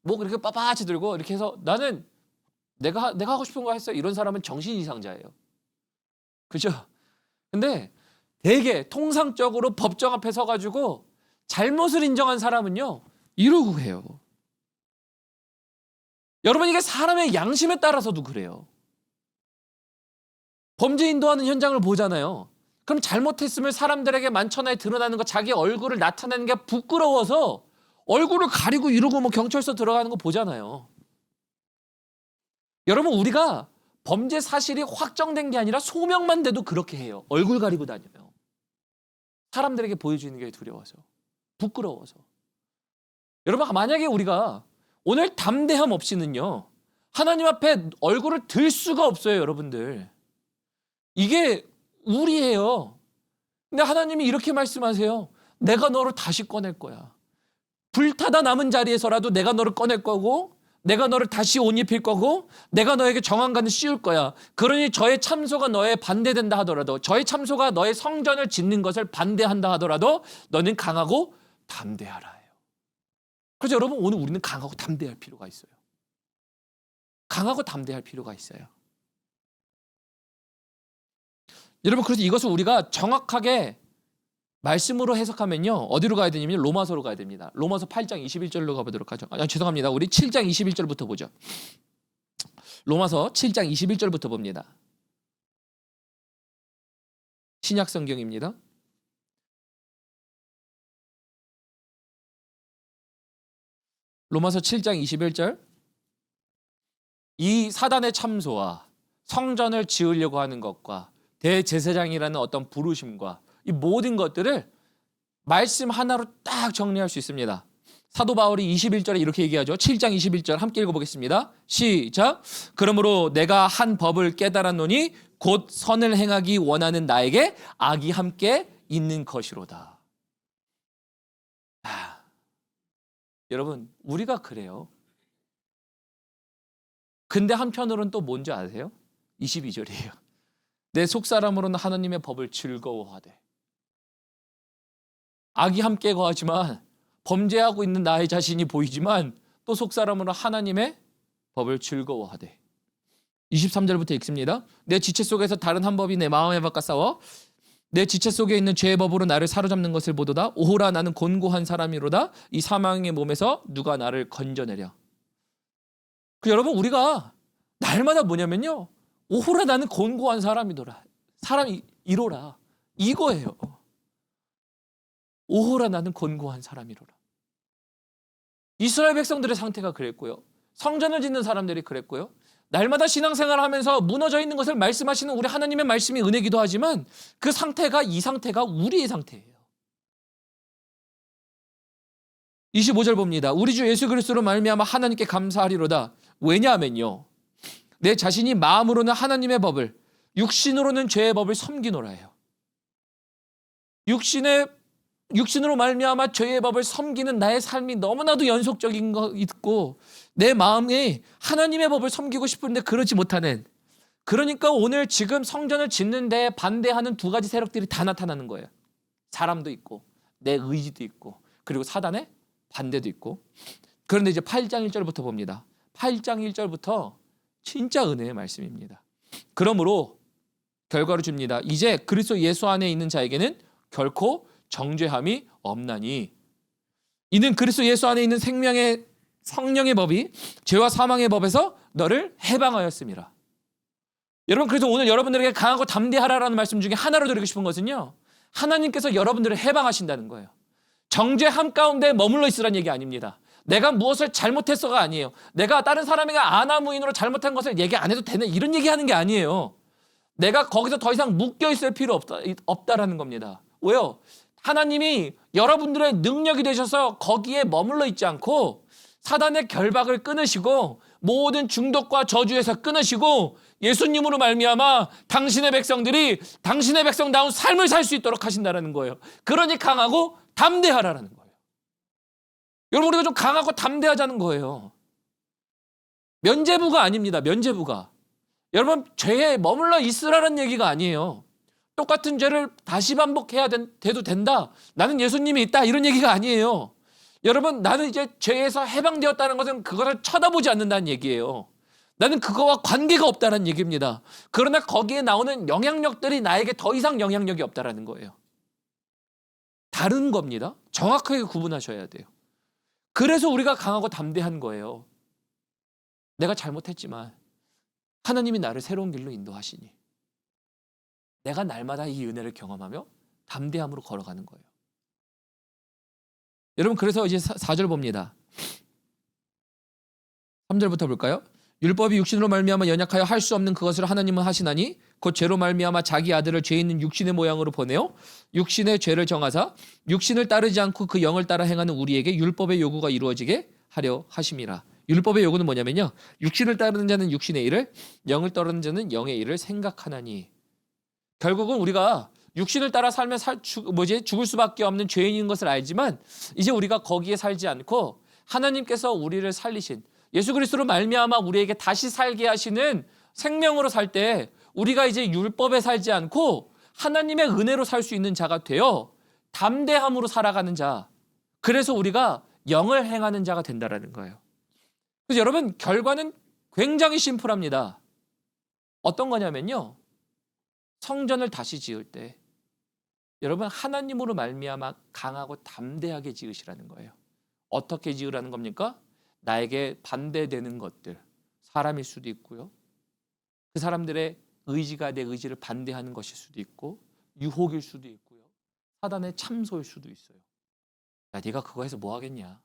뭐 그렇게 빳빳이 들고 이렇게 해서 나는 내가 하고 싶은 거 했어요. 이런 사람은 정신 이상자예요. 그죠? 근데 되게 통상적으로 법정 앞에 서가지고 잘못을 인정한 사람은요. 이러고 해요. 여러분 이게 사람의 양심에 따라서도 그래요. 범죄 인도하는 현장을 보잖아요. 그럼 잘못했음을 사람들에게 만천하에 드러나는 거 자기 얼굴을 나타내는 게 부끄러워서 얼굴을 가리고 이러고 뭐 경찰서 들어가는 거 보잖아요. 여러분 우리가 범죄 사실이 확정된 게 아니라 소명만 돼도 그렇게 해요. 얼굴 가리고 다녀요. 사람들에게 보여주는 게 두려워서 부끄러워서. 여러분 만약에 우리가 오늘 담대함 없이는요. 하나님 앞에 얼굴을 들 수가 없어요. 여러분들. 이게 우리예요. 근데 하나님이 이렇게 말씀하세요. 내가 너를 다시 꺼낼 거야. 불타다 남은 자리에서라도 내가 너를 꺼낼 거고 내가 너를 다시 옷 입힐 거고 내가 너에게 정한 간을 씌울 거야. 그러니 저의 참소가 너에 반대된다 하더라도 저의 참소가 너의 성전을 짓는 것을 반대한다 하더라도 너는 강하고 담대하라 해요. 그래서 여러분 오늘 우리는 강하고 담대할 필요가 있어요. 강하고 담대할 필요가 있어요. 여러분 그래서 이것을 우리가 정확하게 말씀으로 해석하면요. 어디로 가야 되냐면 로마서로 가야 됩니다. 로마서 8장 21절로 가보도록 하죠. 죄송합니다. 우리 7장 21절부터 보죠. 로마서 7장 21절부터 봅니다. 신약 성경입니다. 로마서 7장 21절. 이 사단의 참소와 성전을 지으려고 하는 것과 대제사장이라는 어떤 부르심과 이 모든 것들을 말씀 하나로 딱 정리할 수 있습니다. 사도 바울이 21절에 이렇게 얘기하죠. 7장 21절 함께 읽어보겠습니다. 시작. 그러므로 내가 한 법을 깨달았노니 곧 선을 행하기 원하는 나에게 악이 함께 있는 것이로다. 여러분, 우리가 그래요. 근데 한편으로는 또 뭔지 아세요? 22절이에요. 내 속사람으로는 하나님의 법을 즐거워하되. 악이 함께 거하지만 범죄하고 있는 나의 자신이 보이지만 또 속사람으로 하나님의 법을 즐거워하되. 23절부터 읽습니다. 내 지체 속에서 다른 한 법이 내 마음에 바꿔 싸워 내 지체 속에 있는 죄의 법으로 나를 사로잡는 것을 보도다. 오호라 나는 곤고한 사람이로다. 이 사망의 몸에서 누가 나를 건져내랴. 여러분, 우리가 날마다 뭐냐면요, 오호라 나는 곤고한 사람이더라. 사람이 이로라. 이거예요. 오호라 나는 곤고한 사람이로라. 이스라엘 백성들의 상태가 그랬고요. 성전을 짓는 사람들이 그랬고요. 날마다 신앙생활을 하면서 무너져 있는 것을 말씀하시는 우리 하나님의 말씀이 은혜기도 하지만 그 상태가, 이 상태가 우리의 상태예요. 25절 봅니다. 우리 주 예수 그리스도로 말미암아 하나님께 감사하리로다. 왜냐하면요, 내 자신이 마음으로는 하나님의 법을, 육신으로는 죄의 법을 섬기노라예요. 육신으로 말미암아 죄의 법을 섬기는 나의 삶이 너무나도 연속적인 거 있고 내 마음에 하나님의 법을 섬기고 싶은데 그러지 못하는, 그러니까 오늘 지금 성전을 짓는데 반대하는 두 가지 세력들이 다 나타나는 거예요. 사람도 있고 내 의지도 있고 그리고 사단의 반대도 있고. 그런데 이제 8장 1절부터 봅니다. 8장 1절부터 진짜 은혜의 말씀입니다. 그러므로 결과를 줍니다. 이제 그리스도 예수 안에 있는 자에게는 결코 정죄함이 없나니 이는 그리스도 예수 안에 있는 생명의 성령의 법이 죄와 사망의 법에서 너를 해방하였습니다. 여러분, 그래서 오늘 여러분들에게 강하고 담대하라라는 말씀 중에 하나로 드리고 싶은 것은요, 하나님께서 여러분들을 해방하신다는 거예요. 정죄함 가운데 머물러 있으라는 얘기 아닙니다. 내가 무엇을 잘못했어가 아니에요. 내가 다른 사람에게 아나무인으로 잘못한 것을 얘기 안 해도 되는, 이런 얘기하는 게 아니에요. 내가 거기서 더 이상 묶여 있을 필요 없다라는 겁니다. 왜요? 하나님이 여러분들의 능력이 되셔서 거기에 머물러 있지 않고 사단의 결박을 끊으시고 모든 중독과 저주에서 끊으시고 예수님으로 말미암아 당신의 백성들이 당신의 백성다운 삶을 살 수 있도록 하신다는 거예요. 그러니 강하고 담대하라는 거예요. 여러분, 우리가 좀 강하고 담대하자는 거예요. 면죄부가 아닙니다. 면죄부가. 여러분, 죄에 머물러 있으라는 얘기가 아니에요. 똑같은 죄를 다시 반복해야 돼도 된다. 나는 예수님이 있다. 이런 얘기가 아니에요. 여러분, 나는 이제 죄에서 해방되었다는 것은 그것을 쳐다보지 않는다는 얘기예요. 나는 그거와 관계가 없다는 얘기입니다. 그러나 거기에 나오는 영향력들이 나에게 더 이상 영향력이 없다는 거예요. 다른 겁니다. 정확하게 구분하셔야 돼요. 그래서 우리가 강하고 담대한 거예요. 내가 잘못했지만 하나님이 나를 새로운 길로 인도하시니 내가 날마다 이 은혜를 경험하며 담대함으로 걸어가는 거예요. 여러분, 그래서 이제 4절 봅니다. 3절부터 볼까요? 율법이 육신으로 말미암아 연약하여 할 수 없는 그것을 하나님은 하시나니 곧 죄로 말미암아 자기 아들을 죄 있는 육신의 모양으로 보내어 육신의 죄를 정하사 육신을 따르지 않고 그 영을 따라 행하는 우리에게 율법의 요구가 이루어지게 하려 하심이라. 율법의 요구는 뭐냐면요, 육신을 따르는 자는 육신의 일을, 영을 따르는 자는 영의 일을 생각하나니. 결국은 우리가 육신을 따라 살면 죽을 수밖에 없는 죄인인 것을 알지만 이제 우리가 거기에 살지 않고 하나님께서 우리를 살리신 예수 그리스도로 말미암아 우리에게 다시 살게 하시는 생명으로 살 때 우리가 이제 율법에 살지 않고 하나님의 은혜로 살 수 있는 자가 되어 담대함으로 살아가는 자, 그래서 우리가 영을 행하는 자가 된다라는 거예요. 그래서 여러분, 결과는 굉장히 심플합니다. 어떤 거냐면요, 성전을 다시 지을 때 여러분, 하나님으로 말미암아 강하고 담대하게 지으시라는 거예요. 어떻게 지으라는 겁니까? 나에게 반대되는 것들, 사람일 수도 있고요, 그 사람들의 의지가 내 의지를 반대하는 것일 수도 있고, 유혹일 수도 있고요, 사단의 참소일 수도 있어요. 야, 네가 그거 해서 뭐 하겠냐?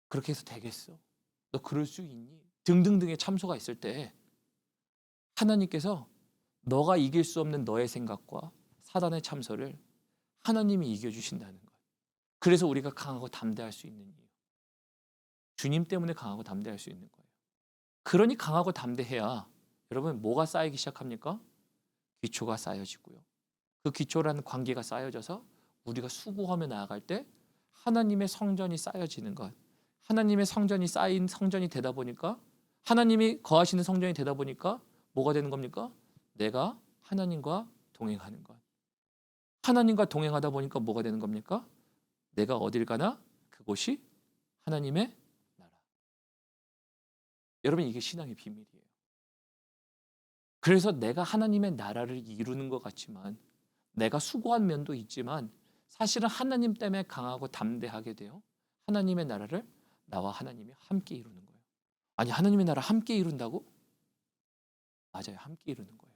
그렇게 해서 되겠어? 너 그럴 수 있니? 등등등의 참소가 있을 때 하나님께서 너가 이길 수 없는 너의 생각과 사단의 참소를 하나님이 이겨주신다는 것. 그래서 우리가 강하고 담대할 수 있는 이유. 주님 때문에 강하고 담대할 수 있는 거예요. 그러니 강하고 담대해야 여러분 뭐가 쌓이기 시작합니까? 기초가 쌓여지고요. 그 기초라는 관계가 쌓여져서 우리가 수고하며 나아갈 때 하나님의 성전이 쌓여지는 것. 하나님의 성전이 쌓인 성전이 되다 보니까 하나님이 거하시는 성전이 되다 보니까 뭐가 되는 겁니까? 내가 하나님과 동행하는 것. 하나님과 동행하다 보니까 뭐가 되는 겁니까? 내가 어딜 가나 그곳이 하나님의 나라. 여러분 이게 신앙의 비밀이에요. 그래서 내가 하나님의 나라를 이루는 것 같지만 내가 수고한 면도 있지만 사실은 하나님 때문에 강하고 담대하게 돼요. 하나님의 나라를 나와 하나님이 함께 이루는 거예요. 아니 하나님의 나라 함께 이룬다고? 맞아요. 함께 이루는 거예요.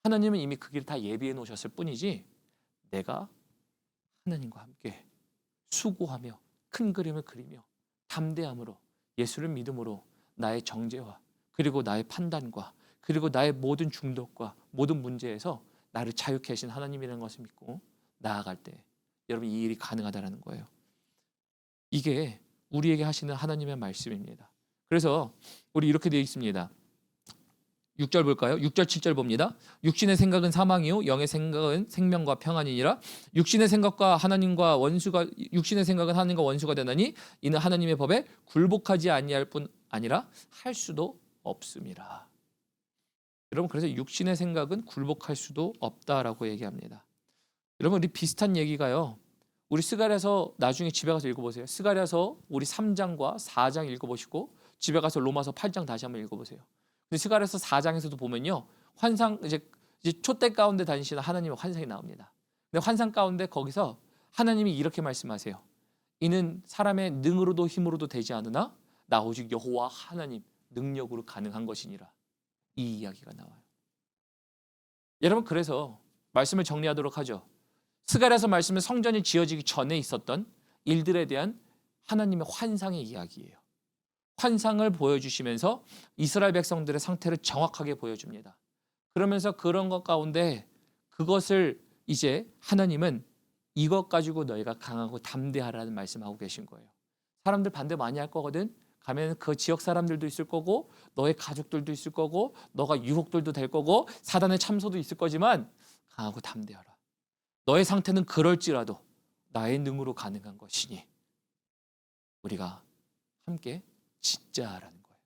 하나님은 이미 그 길을 다 예비해 놓으셨을 뿐이지 내가 하나님과 함께 수고하며 큰 그림을 그리며 담대함으로 예수를 믿음으로 나의 정죄와 그리고 나의 판단과 그리고 나의 모든 중독과 모든 문제에서 나를 자유케 하신 하나님이라는 것을 믿고 나아갈 때 여러분 이 일이 가능하다는 거예요. 이게 우리에게 하시는 하나님의 말씀입니다. 그래서 우리 이렇게 되어 있습니다. 6절 볼까요? 6절 7절 봅니다. 육신의 생각은 사망이요 영의 생각은 생명과 평안이니라. 육신의 생각은 하나님과 원수가 되나니 이는 하나님의 법에 굴복하지 아니할 뿐 아니라 할 수도 없음이라. 여러분 그래서 육신의 생각은 굴복할 수도 없다라고 얘기합니다. 여러분 우리 비슷한 얘기가요. 우리 스가랴서 나중에 집에 가서 읽어보세요. 스가랴서 우리 3장과 4장 읽어보시고 집에 가서 로마서 8장 다시 한번 읽어보세요. 근데 스가랴서 4장에서도 보면요. 환상 이제 촛대 가운데 다니시는 하나님의 환상이 나옵니다. 근데 환상 가운데 거기서 하나님이 이렇게 말씀하세요. 이는 사람의 능으로도 힘으로도 되지 않으나 나 오직 여호와 하나님 능력으로 가능한 것이니라. 이 이야기가 나와요. 여러분 그래서 말씀을 정리하도록 하죠. 스가랴서 말씀은 성전이 지어지기 전에 있었던 일들에 대한 하나님의 환상의 이야기예요. 환상을 보여주시면서 이스라엘 백성들의 상태를 정확하게 보여줍니다. 그러면서 그런 것 가운데 그것을 이제 하나님은 이것 가지고 너희가 강하고 담대하라는 말씀하고 계신 거예요. 사람들 반대 많이 할 거거든. 가면 그 지역 사람들도 있을 거고 너의 가족들도 있을 거고 너가 유혹들도 될 거고 사단의 참소도 있을 거지만 강하고 담대하라. 너의 상태는 그럴지라도 나의 능으로 가능한 것이니 우리가 함께 진짜라는 거예요.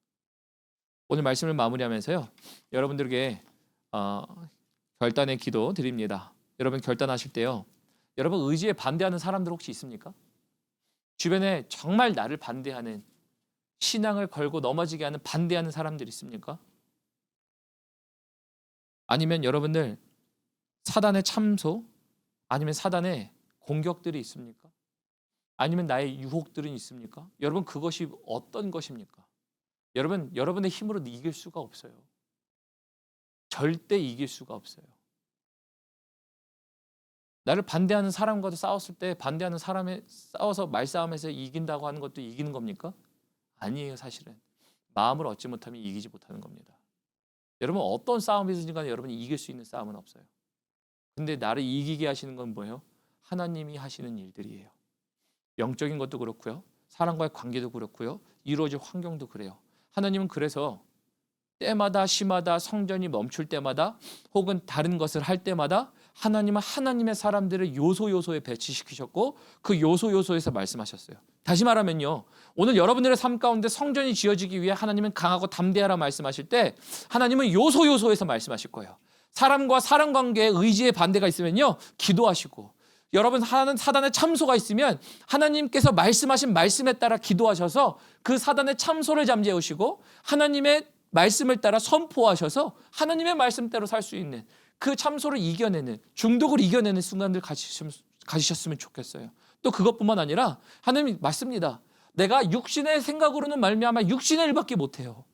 오늘 말씀을 마무리하면서요. 여러분들에게 결단의 기도 드립니다. 여러분 결단하실 때요. 여러분 의지에 반대하는 사람들 혹시 있습니까? 주변에 정말 나를 반대하는 신앙을 걸고 넘어지게 하는 반대하는 사람들 있습니까? 아니면 여러분들 사단의 참소 아니면 사단의 공격들이 있습니까? 아니면 나의 유혹들은 있습니까? 여러분 그것이 어떤 것입니까? 여러분 여러분의 힘으로 이길 수가 없어요. 절대 이길 수가 없어요. 나를 반대하는 사람과도 싸웠을 때 반대하는 사람에 싸워서 말싸움에서 이긴다고 하는 것도 이기는 겁니까? 아니에요. 사실은 마음을 얻지 못하면 이기지 못하는 겁니다. 여러분 어떤 싸움이든지 간에 여러분이 이길 수 있는 싸움은 없어요. 근데 나를 이기게 하시는 건 뭐예요? 하나님이 하시는 일들이에요. 영적인 것도 그렇고요. 사람과의 관계도 그렇고요. 이루어질 환경도 그래요. 하나님은 그래서 때마다 시마다 성전이 멈출 때마다 혹은 다른 것을 할 때마다 하나님은 하나님의 사람들을 요소요소에 배치시키셨고 그 요소요소에서 말씀하셨어요. 다시 말하면요. 오늘 여러분들의 삶 가운데 성전이 지어지기 위해 하나님은 강하고 담대하라 말씀하실 때 하나님은 요소요소에서 말씀하실 거예요. 사람과 사람 관계에 의지의 반대가 있으면요. 기도하시고 여러분 사단의 참소가 있으면 하나님께서 말씀하신 말씀에 따라 기도하셔서 그 사단의 참소를 잠재우시고 하나님의 말씀을 따라 선포하셔서 하나님의 말씀대로 살 수 있는 그 참소를 이겨내는 중독을 이겨내는 순간들 가지셨으면 좋겠어요. 또 그것뿐만 아니라 하나님이 맞습니다. 내가 육신의 생각으로는 말미암아 육신의 일밖에 못해요.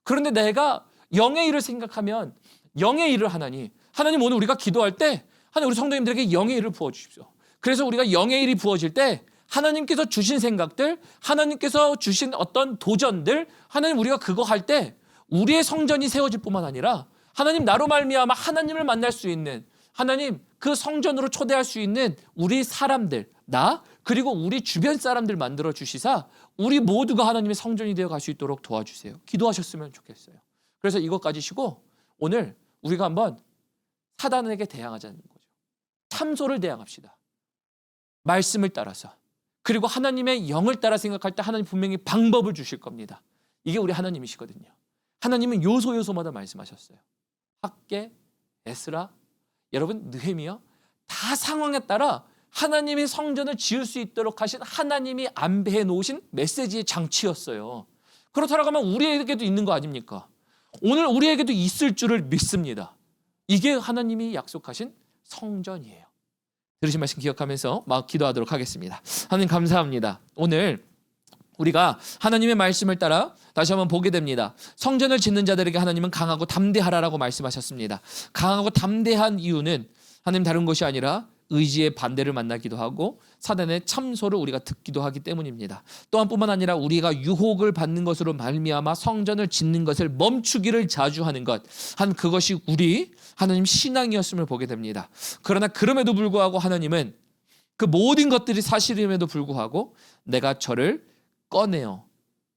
그런데 내가 영의 일을 생각하면 영의 일을 하나님 오늘 우리가 기도할 때 하나님 우리 성도님들에게 영의 일을 부어주십시오. 그래서 우리가 영의 일이 부어질 때 하나님께서 주신 생각들 하나님께서 주신 어떤 도전들 하나님 우리가 그거 할 때 우리의 성전이 세워질 뿐만 아니라 하나님 나로 말미암아 하나님을 만날 수 있는, 하나님 그 성전으로 초대할 수 있는 우리 사람들, 나 그리고 우리 주변 사람들 만들어 주시사 우리 모두가 하나님의 성전이 되어 갈 수 있도록 도와주세요. 기도하셨으면 좋겠어요. 그래서 이것 가지시고 오늘 우리가 한번 사단에게 대항하자는 거죠. 참소를 대항합시다. 말씀을 따라서. 그리고 하나님의 영을 따라 생각할 때 하나님 분명히 방법을 주실 겁니다. 이게 우리 하나님이시거든요. 하나님은 요소요소마다 말씀하셨어요. 학개, 에스라, 여러분 느헤미야, 다 상황에 따라 하나님의 성전을 지을 수 있도록 하신 하나님이 안배해 놓으신 메시지의 장치였어요. 그렇다고 하면 우리에게도 있는 거 아닙니까? 오늘 우리에게도 있을 줄을 믿습니다. 이게 하나님이 약속하신 성전이에요. 들으신 말씀 기억하면서 막 기도하도록 하겠습니다. 하나님 감사합니다. 오늘 우리가 하나님의 말씀을 따라 다시 한번 보게 됩니다. 성전을 짓는 자들에게 하나님은 강하고 담대하라라고 말씀하셨습니다. 강하고 담대한 이유는 하나님 다른 것이 아니라 의지의 반대를 만나기도 하고 사단의 참소를 우리가 듣기도 하기 때문입니다. 또한 뿐만 아니라 우리가 유혹을 받는 것으로 말미암아 성전을 짓는 것을 멈추기를 자주 하는 것, 한 그것이 우리 하나님 신앙이었음을 보게 됩니다. 그러나 그럼에도 불구하고 하나님은 그 모든 것들이 사실임에도 불구하고 내가 저를 꺼내어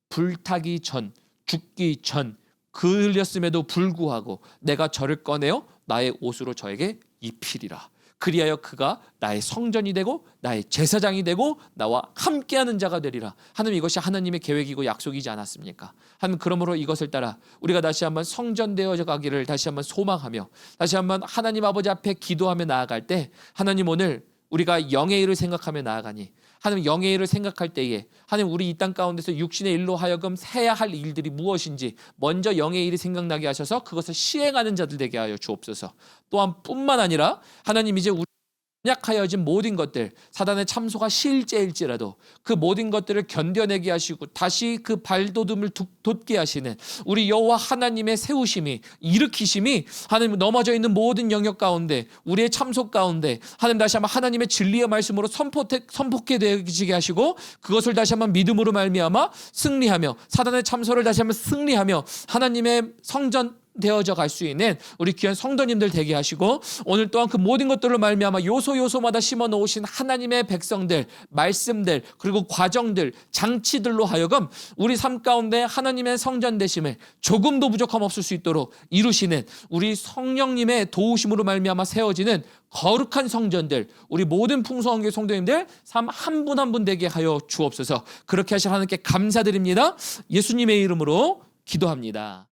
불타기 전, 죽기 전 그을렸음에도 불구하고 내가 저를 꺼내어 나의 옷으로 저에게 입히리라. 그리하여 그가 나의 성전이 되고 나의 제사장이 되고 나와 함께하는 자가 되리라. 하나님 이것이 하나님의 계획이고 약속이지 않았습니까? 하나님 그러므로 이것을 따라 우리가 다시 한번 성전되어져 가기를 다시 한번 소망하며 다시 한번 하나님 아버지 앞에 기도하며 나아갈 때 하나님 오늘 우리가 영의 일을 생각하며 나아가니 하나님 영의 일을 생각할 때에 하나님 우리 이 땅 가운데서 육신의 일로 하여금 해야 할 일들이 무엇인지 먼저 영의 일이 생각나게 하셔서 그것을 시행하는 자들 되게 하여 주옵소서. 또한 뿐만 아니라 하나님 이제 우리 약하여진 모든 것들 사단의 참소가 실제일지라도 그 모든 것들을 견뎌내게 하시고 다시 그 발돋움을 돋게 하시는 우리 여호와 하나님의 세우심이 일으키심이 하나님 넘어져 있는 모든 영역 가운데 우리의 참소 가운데 하나님 다시 한번 하나님의 진리의 말씀으로 선포케 되게 하시고 그것을 다시 한번 믿음으로 말미암아 승리하며 사단의 참소를 다시 한번 승리하며 하나님의 성전 되어져 갈 수 있는 우리 귀한 성도님들 되게 하시고 오늘 또한 그 모든 것들로 말미암아 요소요소마다 심어 놓으신 하나님의 백성들 말씀들 그리고 과정들 장치들로 하여금 우리 삶 가운데 하나님의 성전 되심을 조금도 부족함 없을 수 있도록 이루시는 우리 성령님의 도우심으로 말미암아 세워지는 거룩한 성전들 우리 모든 풍성한교회 성도님들 삶 한 분 한 분 되게 하여 주옵소서. 그렇게 하실 하나님께 감사드립니다. 예수님의 이름으로 기도합니다.